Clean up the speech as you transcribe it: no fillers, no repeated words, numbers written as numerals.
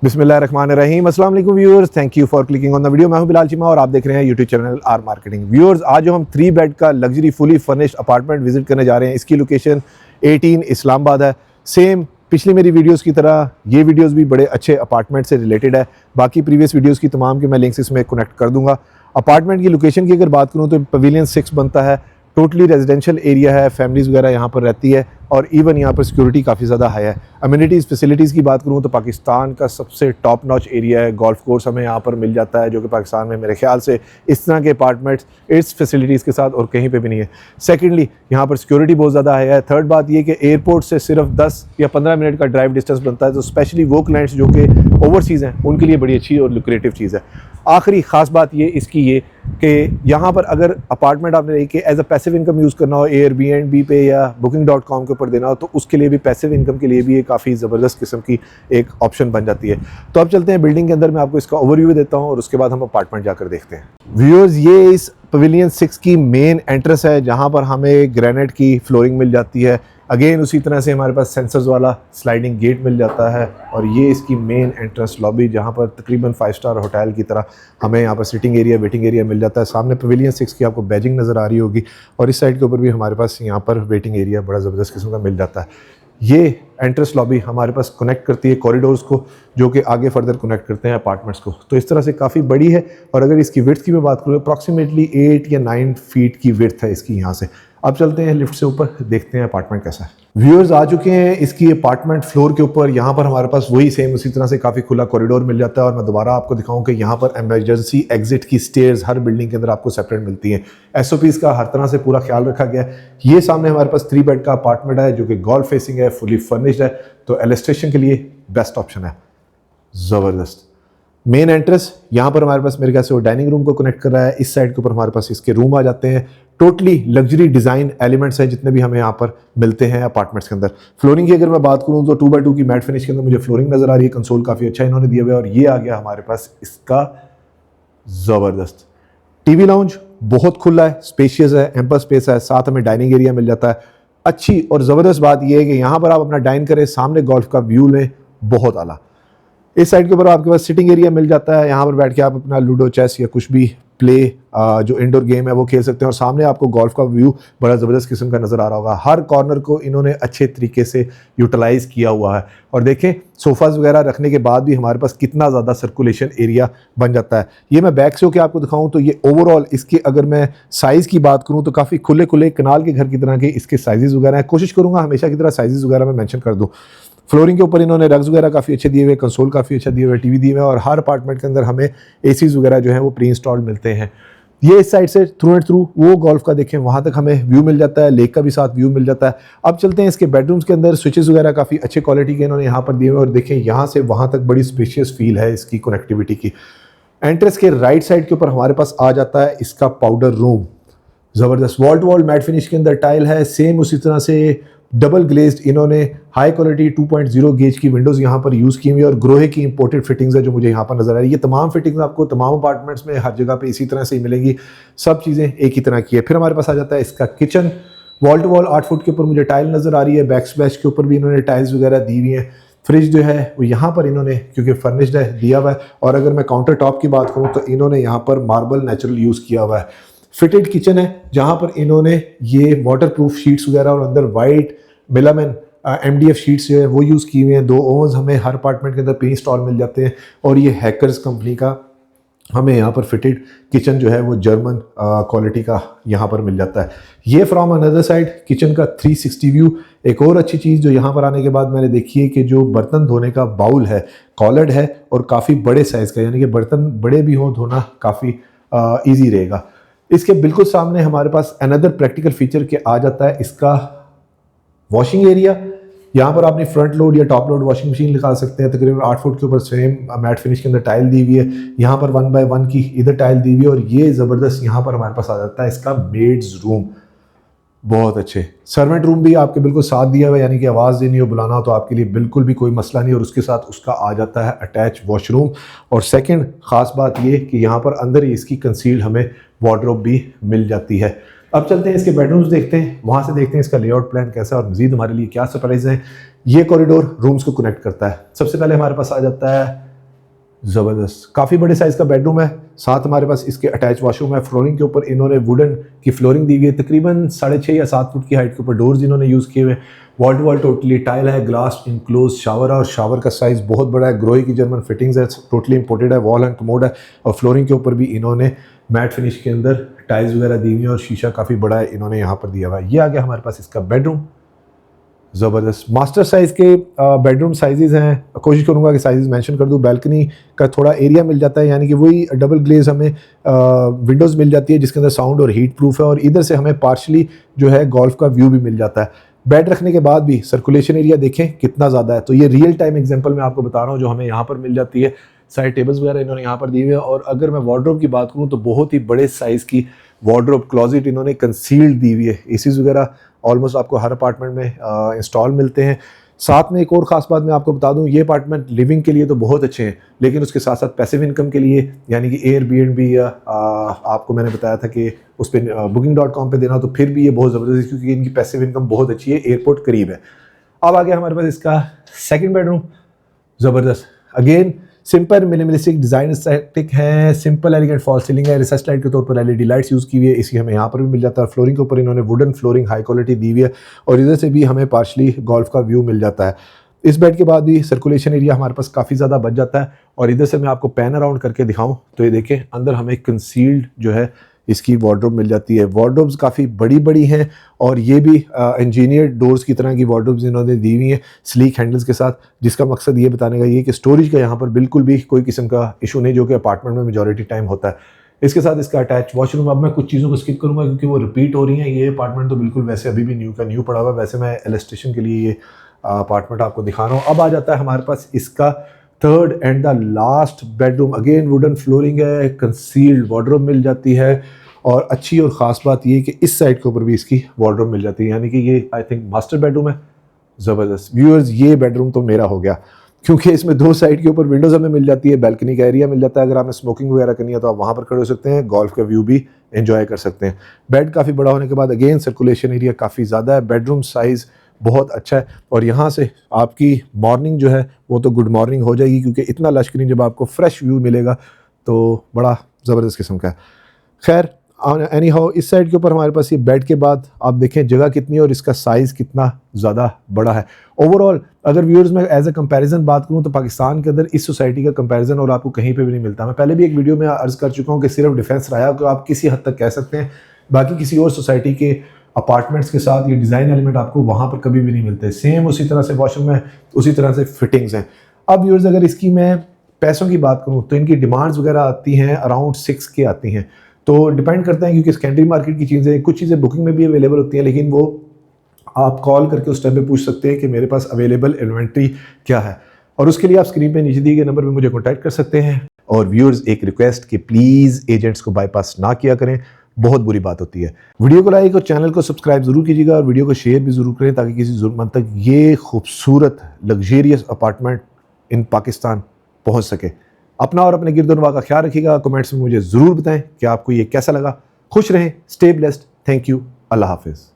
बिस्मिल्लाहिर्रहमानिर्रहीम। अस्सलाम वालेकुम viewers, thank you for clicking on the video. मैं हूं बिलाल चीमा और आप देख रहे हैं YouTube channel are marketing. Viewers, आज जो हम 3 बेड का luxury fully furnished apartment visit करने जा रहे हैं, इसकी लोकेशन 18 इस्लामाबाद है। सेम पिछली मेरी वीडियोस की तरह ये वीडियोस भी बड़े अच्छे अपार्टमेंट से रिलेटेड है। बाकी प्रीवियस वीडियोस की तमाम के मैं लिंक्स इसमें कनेक्ट कर दूंगा। अपार्टमेंट की लोकेशन की अगर बात करूँ तो पवेलियन 6 बनता है। टोटली रेजिडेंशियल एरिया है, फैमिलीज़ वगैरह यहाँ पर रहती है और इवन यहाँ पर सिक्योरिटी काफ़ी ज़्यादा हाई है। अम्यूनिटीज़ फैसिलिटीज़ की बात करूँ तो पाकिस्तान का सबसे टॉप नॉच एरिया है। गोल्फ कोर्स हमें यहाँ पर मिल जाता है, जो कि पाकिस्तान में मेरे ख्याल से इस तरह के अपार्टमेंट्स इस फैसिलिटीज़ के साथ और कहीं पे भी नहीं है। सेकेंडली, यहाँ पर सिक्योरिटी बहुत ज़्यादा हाई है। थर्ड बात ये कि एयरपोर्ट से सिर्फ 10 या 15 मिनट का ड्राइव डिस्टेंस बनता है, तो स्पेशली वो क्लाइंट्स जो कि ओवरसीज़ हैं उनके लिए बड़ी अच्छी और लुक्रेटिव चीज़ है। आखिरी ख़ास बात ये इसकी ये कि यहाँ पर अगर अपार्टमेंट आपने कि as a passive income use करना हो, एयरबीएनबी पे या booking.com के ऊपर देना हो, तो उसके लिए भी पैसिव इनकम के लिए भी ये काफ़ी ज़बरदस्त किस्म की एक ऑप्शन बन जाती है। तो अब चलते हैं बिल्डिंग के अंदर, मैं आपको इसका ओवरव्यू देता हूँ और उसके बाद हम अपार्टमेंट जाकर देखते हैं। व्यूअर्स, ये इस पवेलियन 6 की मेन एंट्रेंस है, जहाँ पर हमें ग्रेनाइट की फ्लोरिंग मिल जाती है। अगेन उसी तरह से हमारे पास सेंसर्स वाला स्लाइडिंग गेट मिल जाता है और ये इसकी मेन एंट्रेंस लॉबी, जहाँ पर तकरीबन 5 स्टार होटल की तरह हमें यहाँ पर सिटिंग एरिया, वेटिंग एरिया मिल जाता है। सामने पवेलियन 6 की आपको बैजिंग नज़र आ रही होगी और इस साइड के ऊपर भी हमारे पास यहाँ पर वेटिंग एरिया बड़ा ज़बरदस्त किस्म का मिल जाता है। ये एंट्रेंस लॉबी हमारे पास कनेक्ट करती है कॉरिडोर्स को, जो कि आगे फर्दर कनेक्ट करते हैं अपार्टमेंट्स को। तो इस तरह से काफ़ी बड़ी है और अगर इसकी विड्थ की मैं बात करूँ, अप्रॉक्सीमेटली 8 या 9 फीट की विड्थ है इसकी यहाँ से। अब चलते हैं लिफ्ट से ऊपर, देखते हैं अपार्टमेंट कैसा है। व्यूअर्स आ चुके हैं इसकी अपार्टमेंट फ्लोर के ऊपर। यहाँ पर हमारे पास वही सेम उसी तरह से काफ़ी खुला कॉरिडोर मिल जाता है और मैं दोबारा आपको दिखाऊं कि यहाँ पर इमरजेंसी एग्जिट की स्टेयर्स हर बिल्डिंग के अंदर आपको सेपरेट मिलती हैं। एसओपीज का हर तरह से पूरा ख्याल रखा गया है। ये सामने हमारे पास 3 बेड का अपार्टमेंट है जो कि गोल्फ फेसिंग है, फुली फर्निश्ड है, तो इलस्ट्रेशन के लिए बेस्ट ऑप्शन है। ज़बरदस्त मेन एंट्रेंस यहाँ पर हमारे पास मेरे ख्याल से वो डाइनिंग रूम को कनेक्ट कर रहा है। इस साइड के ऊपर हमारे पास इसके रूम आ जाते हैं। टोटली लग्जरी डिज़ाइन एलिमेंट्स हैं जितने भी हमें यहाँ पर मिलते हैं अपार्टमेंट्स के अंदर। फ्लोरिंग की अगर मैं बात करूँ तो 2x2 की मैट फिनिश के अंदर मुझे फ्लोरिंग नज़र आ रही है। कंसोल काफ़ी अच्छा इन्होंने दिया हुआ है और ये आ गया हमारे पास इसका ज़बरदस्त टीवी लाउंज। बहुत खुला है, स्पेशियस है, एम्पल स्पेस है, साथ हमें डाइनिंग एरिया मिल जाता है। अच्छी और ज़बरदस्त बात यह है कि यहाँ पर आप अपना डाइन करें, सामने गोल्फ का व्यू लें, बहुत आला। इस साइड के ऊपर आपके पास सिटिंग एरिया मिल जाता है। यहाँ पर बैठ के आप अपना लूडो, चेस या कुछ भी प्ले जो इंडोर गेम है वो खेल सकते हैं और सामने आपको गोल्फ का व्यू बड़ा ज़बरदस्त किस्म का नज़र आ रहा होगा। हर कॉर्नर को इन्होंने अच्छे तरीके से यूटिलाइज़ किया हुआ है और देखें सोफ़ाज़ वगैरह रखने के बाद भी हमारे पास कितना ज़्यादा सर्कुलेशन एरिया बन जाता है। ये मैं बैक से होकर आपको दिखाऊं तो ये ओवरऑल इसके अगर मैं साइज़ की बात करूँ तो काफ़ी खुले खुले कनाल के घर की तरह के इसके साइज़ वगैरह हैं। कोशिश करूँगा हमेशा की तरह साइज़ वगैरह मैं मेंशन कर दूँ। फ्लोरिंग के ऊपर इन्होंने रग्स वगैरह काफ़ी अच्छे दिए हुए, कंसोल काफ़ी अच्छा दिए हुए, टीवी दिए हुए और हर अपार्टमेंट के अंदर हमें एसीज वगैरह जो है वो प्री इंस्टॉल्ड मिलते हैं। ये इस साइड से थ्रू एंड थ्रू वो गोल्फ का देखें वहाँ तक हमें व्यू मिल जाता है, लेक का भी साथ व्यू मिल जाता है। अब चलते हैं इसके बेडरूम्स के अंदर। स्विचेस वगैरह काफ़ी अच्छे क्वालिटी के इन्होंने यहाँ पर दिए हुए और देखें यहाँ से वहाँ तक बड़ी स्पेशियस फील है इसकी कनेक्टिविटी की। एंट्रेंस के राइट साइड के ऊपर हमारे पास आ जाता है इसका पाउडर रूम। ज़बरदस्त wall to wall matte finish के अंदर टाइल है। सेम उसी तरह से डबल ग्लेज्ड इन्होंने हाई क्वालिटी 2.0 गेज की विंडोज़ यहाँ पर यूज़ की हुई है और ग्रोहे की इंपोर्टेड फिटिंग्स है जो मुझे यहाँ पर नजर आ रही है। ये तमाम फिटिंग्स आपको तमाम अपार्टमेंट्स में हर जगह पे इसी तरह से ही मिलेंगी, सब चीज़ें एक ही तरह की है। फिर हमारे पास आ जाता है इसका kitchen. Wall to wall 8 foot के ऊपर मुझे टाइल नज़र आ रही है। बैक स्प्लैश के ऊपर भी इन्होंने टाइल्स वगैरह दी हुई हैं। फ्रिज जो है वो यहाँ पर इन्होंने क्योंकि फर्निश्ड है दिया हुआ है और अगर मैं काउंटर टॉप की बात करूँ तो इन्होंने यहाँ पर मार्बल नेचुरल यूज़ किया हुआ है। फिटेड किचन है जहाँ पर इन्होंने ये वाटर प्रूफ शीट्स वगैरह और अंदर वाइट मेलामिन MDF शीट्स जो है वो यूज़ की हुई हैं। 2 ओवन्स हमें हर अपार्टमेंट के अंदर प्री इंस्टॉल मिल जाते हैं और ये हैकर्स कंपनी का हमें यहाँ पर फिटेड किचन जो है वो जर्मन क्वालिटी का यहाँ पर मिल जाता है। ये फ्रॉम अनदर साइड किचन का 360 व्यू। एक और अच्छी चीज़ जो यहाँ पर आने के बाद मैंने देखी है कि जो बर्तन धोने का बाउल है कॉलर्ड है और काफ़ी बड़े साइज़ का, यानी कि बर्तन बड़े भी हों धोना काफ़ी ईजी रहेगा। इसके बिल्कुल सामने हमारे पास अनदर प्रैक्टिकल फीचर के आ जाता है इसका वॉशिंग एरिया। यहाँ पर आपने फ्रंट लोड या टॉप लोड वॉशिंग मशीन लगा सकते हैं। तकरीबन 8 फुट के ऊपर सेम मैट फिनिश के अंदर टाइल दी हुई है। यहाँ पर 1x1 की इधर टाइल दी हुई है और ये ज़बरदस्त यहाँ पर हमारे पास आ जाता है इसका मेड्स रूम। बहुत अच्छे सर्वेंट रूम भी आपके बिल्कुल साथ दिया हुआ है, यानी कि आवाज़ देनी हो, बुलाना हो तो आपके लिए बिल्कुल भी कोई मसला नहीं और उसके साथ उसका आ जाता है अटैच वॉशरूम। और सेकंड ख़ास बात ये कि यहाँ पर अंदर ही इसकी कंसील्ड हमें वार्डरोब भी मिल जाती है। अब चलते हैं इसके बेडरूम्स देखते हैं, वहाँ से देखते हैं इसका लेआउट प्लान कैसा है और मज़ीद हमारे लिए क्या सरप्राइज है। ये कॉरिडोर रूम्स को कनेक्ट करता है। सबसे पहले हमारे पास आ जाता है ज़बरदस्त, काफ़ी बड़े साइज़ का बेडरूम है। साथ हमारे पास इसके अटैच वॉशरूम है। फ्लोरिंग के ऊपर इन्होंने वुडन की फ्लोरिंग दी गई है। तकरीबन 6.5 या 7 फुट की हाइट के ऊपर डोर्स इन्होंने यूज़ किए हुए हैं। Wall to wall totally tile है। ग्लास इनक्लोज शावर है और शावर का साइज़ बहुत बड़ा है। ग्रोही की जर्मन फिटिंग्स है, टोटली इंपोर्टेड है। वॉल एंड कमोड है और फ्लोरिंग के ऊपर भी इन्होंने मैट फिनिश के अंदर टाइल्स वगैरह दी हुई है और शीशा काफ़ी बड़ा है इन्होंने यहाँ पर दिया हुआ है। ये आ गया हमारे पास इसका बेडरूम। ज़बरदस्त मास्टर साइज़ के बेडरूम साइजेस हैं। कोशिश करूंगा कि साइजेस मेंशन कर दूं। बैल्कनी का थोड़ा एरिया मिल जाता है, यानी कि वही डबल ग्लेज हमें विंडोज़ मिल जाती है जिसके अंदर साउंड और हीट प्रूफ है, और इधर से हमें पार्शली जो है गोल्फ का व्यू भी मिल जाता है। बेड रखने के बाद भी सर्कुलेशन एरिया देखें कितना ज़्यादा है। तो ये रियल टाइम एग्जाम्पल मैं आपको बता रहा हूँ जो हमें यहाँ पर मिल जाती है। साइड टेबल्स वगैरह इन्होंने यहाँ पर दिए हुए हैं। और अगर मैं वार्डरोब की बात करूँ तो बहुत ही बड़े साइज़ की वार्डरोब क्लॉजेट इन्होंने कंसील्ड दी हुई है। एसीज वगैरह ऑलमोस्ट आपको हर अपार्टमेंट में इंस्टॉल मिलते हैं। साथ में एक और ख़ास बात मैं आपको बता दूं, ये अपार्टमेंट लिविंग के लिए तो बहुत अच्छे हैं, लेकिन उसके साथ साथ पैसिव इनकम के लिए, यानी कि एयरबीएनबी या आपको मैंने बताया था कि उस पर booking.com पे देना, तो फिर भी ये बहुत ज़बरदस्त है क्योंकि इनकी पैसिव इनकम बहुत अच्छी है, एयरपोर्ट करीब है। अब आ गया हमारे पास इसका सेकेंड बेडरूम। ज़बरदस्त, again simple minimalistic design aesthetic है। सिंपल एलिगेंट फॉल सीलिंग है। रिसर्च लाइट के तौर पर एलईडी लाइट्स यूज़ की हुई है। इसी हमें यहाँ पर भी मिल जाता है। फ्लोरिंग के ऊपर इन्होंने वुडन फ्लोरिंग हाई क्वालिटी दी हुई है और इधर से भी हमें पार्शली गोल्फ का व्यू मिल जाता है। इस बेड के बाद भी सर्कुलेशन एरिया हमारे पास काफ़ी ज़्यादा बच जाता है। और इधर से मैं आपको पैन अराउंड करके दिखाऊं तो ये देखें, अंदर हमें कंसील्ड जो है इसकी वार्डरोब मिल जाती है। वार्डरोब्स काफ़ी बड़ी बड़ी हैं और ये भी इंजीनियर्ड डोर्स की तरह की वार्डरोब्स इन्होंने दी हुई हैं स्लीक हैंडल्स के साथ, जिसका मकसद ये बताने का ये कि स्टोरेज का यहाँ पर बिल्कुल भी कोई किस्म का इशू नहीं, जो कि अपार्टमेंट में मेजॉरिटी टाइम होता है। इसके साथ इसका अटैच वॉशरूम। अब मैं कुछ चीज़ों को स्किप करूँगा क्योंकि वो रिपीट हो रही हैं। ये अपार्टमेंट तो बिल्कुल वैसे अभी भी न्यू का न्यू पड़ा हुआ है। वैसे मैं इलस्ट्रेशन के लिए ये अपार्टमेंट आपको दिखा रहा हूँ। अब आ जाता है हमारे पास इसका third and the last bedroom. Again wooden flooring है, कंसील्ड वार्डरोब मिल जाती है और अच्छी और ख़ास बात ये कि इस साइड के ऊपर भी इसकी वार्डरोब मिल जाती है, यानी कि ये आई थिंक मास्टर बेडरूम है। ज़बरदस्त व्यूअर्स, ये बेडरूम तो मेरा हो गया क्योंकि इसमें दो साइड के ऊपर विंडोज़ हमें मिल जाती है, बैल्कनी का एरिया मिल जाता है। अगर आपने स्मोकिंग वगैरह करनी है तो आप वहाँ पर खड़े हो सकते हैं, गोल्फ का व्यू भी एंजॉय कर सकते हैं। बेड काफ़ी बड़ा होने के बाद अगेन सर्कुलेशन एरिया काफ़ी ज़्यादा है। बेडरूम साइज़ बहुत अच्छा है और यहाँ से आपकी मॉर्निंग जो है वो तो गुड मॉर्निंग हो जाएगी क्योंकि इतना लश ग्रीन जब आपको फ्रेश व्यू मिलेगा तो बड़ा ज़बरदस्त किस्म का है। खैर एनी हाउ, इस साइड के ऊपर हमारे पास ये बेड के बाद आप देखें जगह कितनी है और इसका साइज़ कितना ज़्यादा बड़ा है। ओवरऑल अगर व्यूअर्स में एज ए कंपैरिजन बात करूं तो पाकिस्तान के अंदर इस सोसाइटी का कंपैरिजन और आपको कहीं पे भी नहीं मिलता। मैं पहले भी एक वीडियो में अर्ज़ कर चुका हूं कि सिर्फ डिफेंस राया को आप किसी हद तक कह सकते हैं, बाकी किसी और सोसाइटी के अपार्टमेंट्स के साथ ये डिज़ाइन एलिमेंट आपको वहाँ पर कभी भी नहीं मिलते। सेम उसी तरह से वॉशरूम है, उसी तरह से फिटिंग्स हैं। अब व्यूअर्स अगर इसकी मैं पैसों की बात करूँ तो इनकी डिमांड्स वगैरह आती हैं अराउंड 6 के आती हैं, तो डिपेंड करता है क्योंकि सेकेंडरी मार्केट की चीज़ें, कुछ चीज़ें बुकिंग में भी अवेलेबल होती हैं, लेकिन वो आप कॉल करके उस टाइम पे पूछ सकते हैं कि मेरे पास अवेलेबल इन्वेंट्री क्या है, और उसके लिए आप स्क्रीन पे नीचे दिए गए नंबर पे मुझे कॉन्टैक्ट कर सकते हैं। और व्यूअर्स एक रिक्वेस्ट कि प्लीज़ एजेंट्स को बाईपास ना किया करें, बहुत बुरी बात होती है। वीडियो को लाइक और चैनल को सब्सक्राइब जरूर कीजिएगा और वीडियो को शेयर भी जरूर करें ताकि किसी ज़रूरतमंद तक ये खूबसूरत लग्जरियस अपार्टमेंट इन पाकिस्तान पहुँच सके। अपना और अपने गिरदोनवा का ख्याल रखिएगा। कमेंट्स में मुझे ज़रूर बताएं कि आपको ये कैसा लगा। खुश रहें, स्टे ब्लेस्ड, थैंक यू, अल्लाह हाफिज़।